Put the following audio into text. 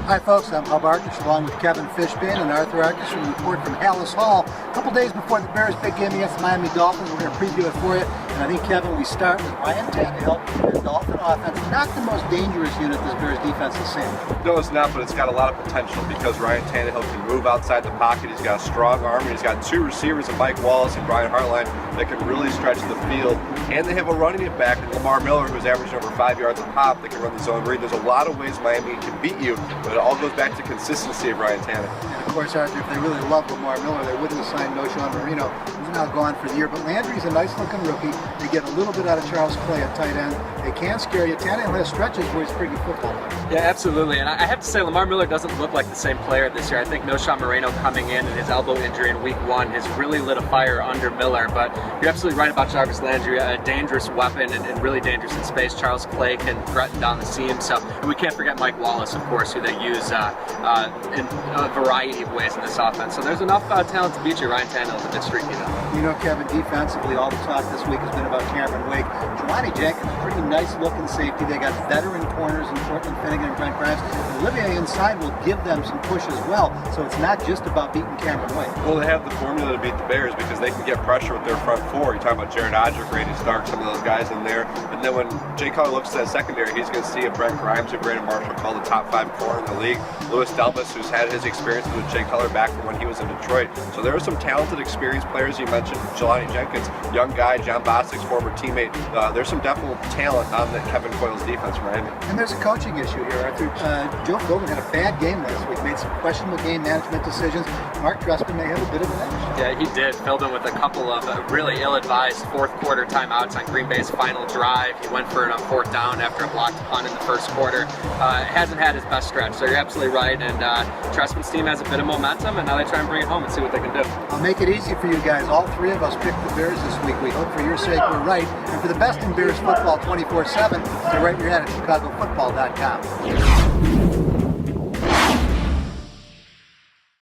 Hi folks, I'm Arthur Arkush along with Kevin Fishbain and Arthur Arkush from report from Halas Hall. A couple days before the Bears' big game against the Miami Dolphins, we're going to preview it for you. And I think, Kevin, we start with Ryan Tannehill and the Dolphin offense. Not the most dangerous unit this Bears defense has seen. No, it's not, but it's got a lot of potential because Ryan Tannehill can move outside the pocket. He's got a strong arm, and he's got two receivers in Mike Wallace and Brian Hartline that can really stretch the field. And they have a running it back in Lamar Miller, who's averaging over 5 yards a pop. They can run the zone read. There's a lot of ways Miami can beat you, but it all goes back to consistency of Ryan Tannehill. And of course, Arthur, if they really love Lamar Miller, they wouldn't have signed Noshawn Marino. He's now gone for the year, but Landry's a nice-looking rookie. They get a little bit out of Charles Clay at tight end. They can scare you. Tannehill has stretches where he's pretty good football player. Yeah, absolutely. And I have to say, Lamar Miller doesn't look like the same player this year. I think Noshawn Marino coming in and his elbow injury in week 1 has really lit a fire under Miller. But you're absolutely right about Jarvis Landry, a dangerous weapon and really dangerous in space. Charles Clay can threaten down the seam. So, and we can't forget Mike Wallace, of course, who they use in a variety of ways in this offense. So there's enough talent to beat you. Ryan Tannehill's a bit streaky, though. You know, Kevin, defensively, all the talk this week has been about Cameron Wake. Jelani Jenkins, pretty nice-looking safety. They got veteran corners in Portland Finnegan and Brent Grimes. And Olivier inside will give them some push as well. So it's not just about beating Cameron Wake. Well, they have the formula to beat the Bears because they can get pressure with their front four. You're talking about Jared Odrick, Randy Stark, some of those guys in there. And then when Jay Cutler looks at that secondary, he's going to see a Brent Grimes or Brandon Marshall called the top 5 corner in the league. Louis Delmas, who's had his experiences with Jay Cutler back from when he was in Detroit. So there are some talented, experienced players. You mentioned Jelani Jenkins, young guy, John Bostic's former teammate. There's some definite talent on the Kevin Coyle's defense for Miami. And there's a coaching issue here, Arthur. Joe Philbin had a bad game last week, made some questionable game management decisions. Mark Trestman may have a bit of an edge. Yeah, he did. Philbin with a couple of really ill-advised fourth quarter timeouts on Green Bay's final drive. He went for it on 4th down after a blocked punt in the first quarter. Hasn't had his best stretch, so you're absolutely right. And Trestman's team has a bit of momentum, and now they try and bring it home and see what they can do. I'll make it easy for you guys. All 3 of us picked the Bears this week. We hope for your sake we're right. And for the best in Bears football 24/7, stay right where you're at ChicagoFootball.com.